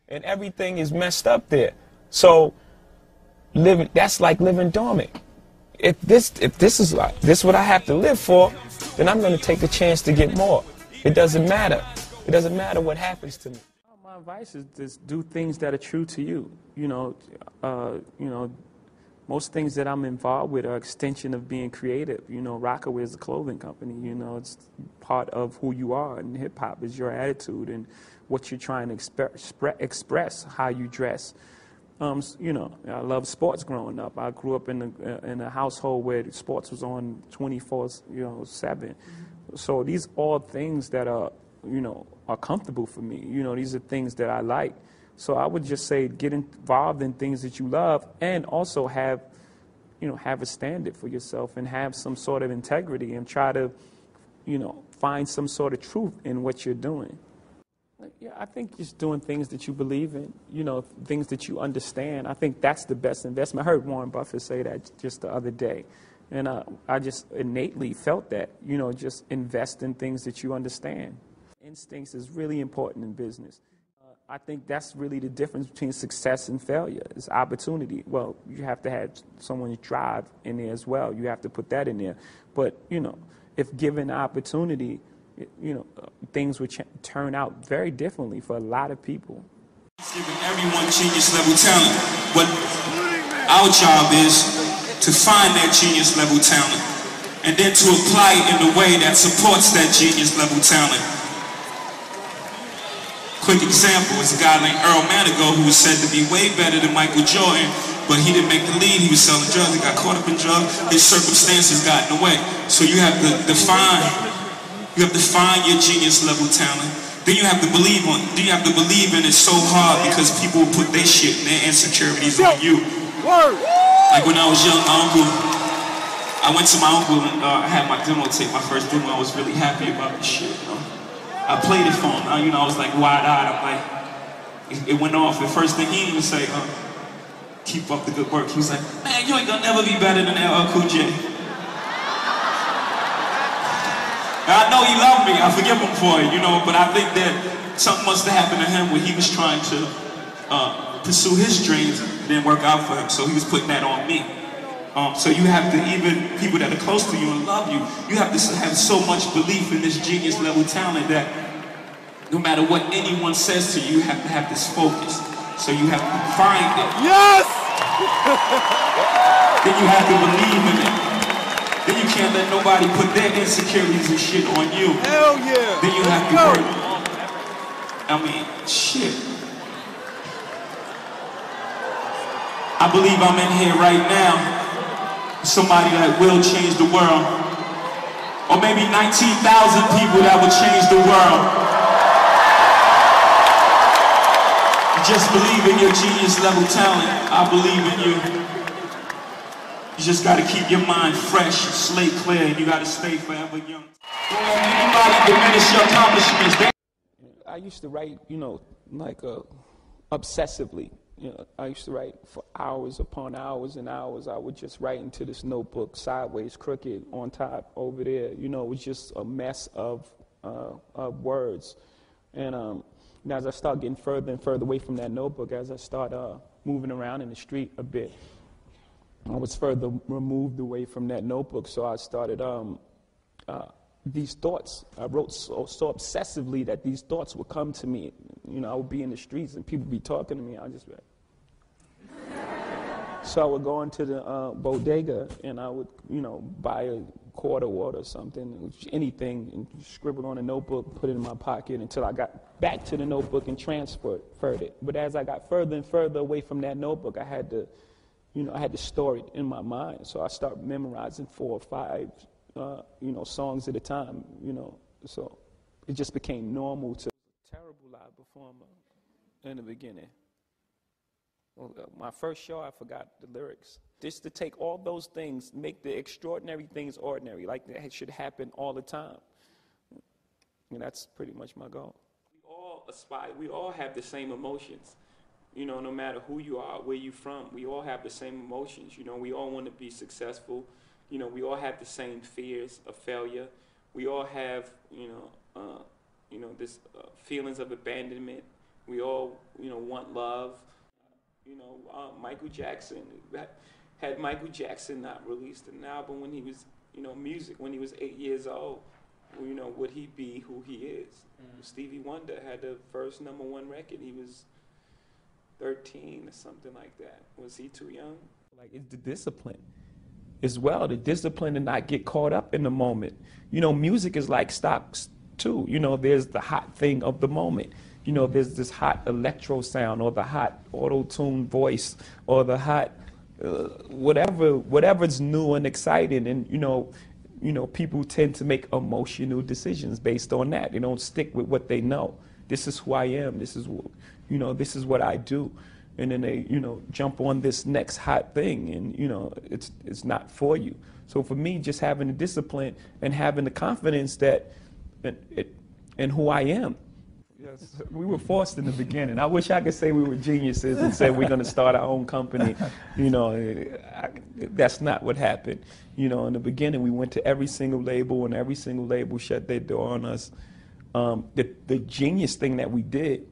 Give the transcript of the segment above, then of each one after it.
and everything is messed up there. So that's like living dormant. If this is what I have to live for, then I'm going to take a chance to get more. It doesn't matter. It doesn't matter what happens to me. My advice is just do things that are true to you. Most things that I'm involved with are extension of being creative. Rockaway is a clothing company. It's part of who you are, and hip hop is your attitude and what you're trying to express, how you dress. I love sports growing up. I grew up in a household where sports was on 24/7. So these are all things that are comfortable for me. These are things that I like. So I would just say get involved in things that you love, and also have a standard for yourself and have some sort of integrity, and try to, find some sort of truth in what you're doing. Yeah, I think just doing things that you believe in, things that you understand. I think that's the best investment. I heard Warren Buffett say that just the other day. And I just innately felt that, just invest in things that you understand. Instincts is really important in business. I think that's really the difference between success and failure, is opportunity. Well, you have to have someone's drive in there as well. You have to put that in there. But, if given opportunity, things would turn out very differently for a lot of people. Giving everyone genius level talent. What our job is to find that genius level talent, and then to apply it in a way that supports that genius level talent. Quick example is a guy named Earl Manigault, who was said to be way better than Michael Jordan, but he didn't make the lead. He was selling drugs, he got caught up in drugs, his circumstances got in the way. So you have to define your genius level talent. Then you have to believe in it so hard, because people will put their shit and their insecurities on you. Like when I was young, I went to my uncle and I had my demo tape, my first demo. I was really happy about this shit. I played it for him. I was like wide-eyed. I'm like, it went off. The first thing he didn't even say, keep up the good work. He was like, man, you ain't gonna never be better than LL Cool J. I know he loved me. I forgive him for it, but I think that something must have happened to him when he was trying to pursue his dreams. It didn't work out for him, so he was putting that on me. So you have to, even people that are close to you and love you, you have to have so much belief in this genius level talent that no matter what anyone says to you, you have to have this focus. So you have to find it. Yes! Then you have to believe in it. Then you can't let nobody put their insecurities and shit on you. Hell yeah! Then you have to work. I mean, shit. I believe I'm in here right now. Somebody that will change the world. Or maybe 19,000 people that will change the world. Just believe in your genius level talent. I believe in you. You just gotta keep your mind fresh, slate clear, and you gotta stay forever young. Don't let anybody diminish your accomplishments. I used to write, obsessively. I used to write for hours upon hours and hours. I would just write into this notebook, sideways, crooked, on top, over there. It was just a mess of words. And as I start getting further and further away from that notebook, as I start moving around in the street a bit, I was further removed away from that notebook. So I started these thoughts. I wrote so obsessively that these thoughts would come to me. I would be in the streets and people would be talking to me. I just so I would go into the bodega and I would, buy a quart of water or something, anything, and scribble on a notebook, put it in my pocket until I got back to the notebook and transferred it. But as I got further and further away from that notebook, I had to store it in my mind. So I started memorizing 4 or 5, songs at a time, So it just became normal to. Terrible live performer in the beginning. My first show, I forgot the lyrics. Just to take all those things, make the extraordinary things ordinary, like that should happen all the time. And that's pretty much my goal. We all aspire, we all have the same emotions. No matter who you are, where you're from, we all have the same emotions. We all want to be successful. We all have the same fears of failure. We all have, this feelings of abandonment. We all, want love. Michael Jackson, had Michael Jackson not released an album when he was, music, when he was 8 years old, would he be who he is? Stevie Wonder had the first #1 record. He was 13 or something like that. Was he too young? Like, it's the discipline as well, the discipline to not get caught up in the moment. Music is like stocks too. There's the hot thing of the moment. There's this hot electro sound, or the hot auto-tune voice, or the hot whatever's new and exciting. And people tend to make emotional decisions based on that. They don't stick with what they know. This is who I am. This is this is what I do. And then they jump on this next hot thing, and it's not for you. So for me, just having the discipline and having the confidence that in who I am. Yes, we were forced in the beginning. I wish I could say we were geniuses and said we're going to start our own company. That's not what happened. In the beginning, we went to every single label, and every single label shut their door on us. The genius thing that we did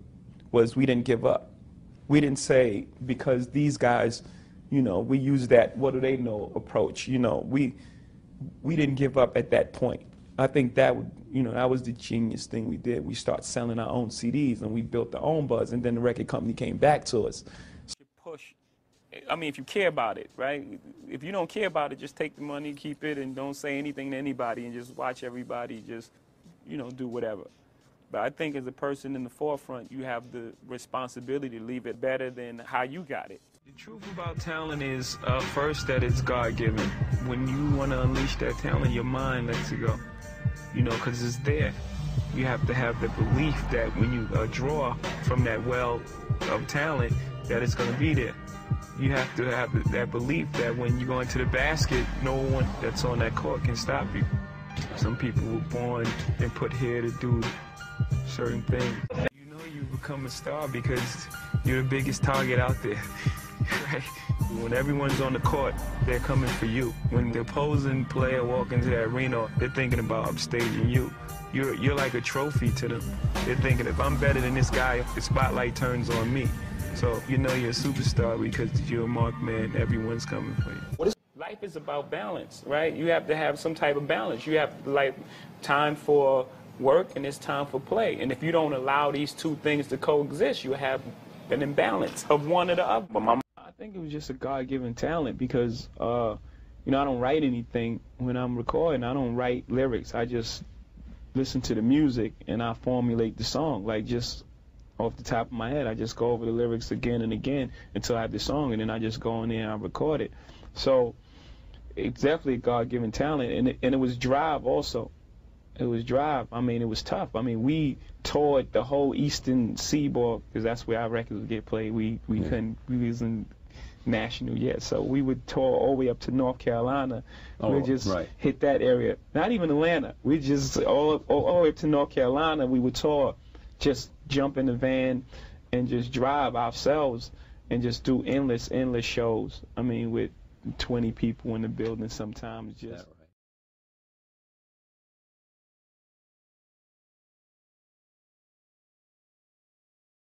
was we didn't give up. We didn't say, because these guys, we use that what do they know approach. We didn't give up at that point. I think that that was the genius thing we did. We started selling our own CDs, and we built our own buzz, and then the record company came back to us. Push. I mean, if you care about it, right? If you don't care about it, just take the money, keep it, and don't say anything to anybody, and just watch everybody just, do whatever. But I think as a person in the forefront, you have the responsibility to leave it better than how you got it. The truth about talent is, first, that it's God-given. When you want to unleash that talent, your mind lets it go. Because it's there. You have to have the belief that when you draw from that well of talent, that it's going to be there. You have to have that belief that when you go into the basket, no one that's on that court can stop you. Some people were born and put here to do certain things. You become a star because you're the biggest target out there. Right? When everyone's on the court, they're coming for you. When the opposing player walks into that arena, they're thinking about upstaging you. You're like a trophy to them. They're thinking, if I'm better than this guy, the spotlight turns on me. So you're a superstar because you're a marked man. Everyone's coming for you. Life is about balance, right? You have to have some type of balance. You have time for work and it's time for play. And if you don't allow these two things to coexist, you have an imbalance of one or the other. I think it was just a God-given talent because, I don't write anything when I'm recording. I don't write lyrics. I just listen to the music and I formulate the song, just off the top of my head. I just go over the lyrics again and again until I have the song, and then I just go in there and I record it. So it's definitely a God-given talent, and it was drive also. It was drive. I mean, it was tough. I mean, we toured the whole Eastern Seaboard because that's where our records would get played. We wasn't national yet, so we would tour all the way up to North Carolina. We'd just hit that area. Not even Atlanta. We just all the way up to North Carolina. We would tour, just jump in the van and just drive ourselves and just do endless shows. I mean, with 20 people in the building sometimes. Just.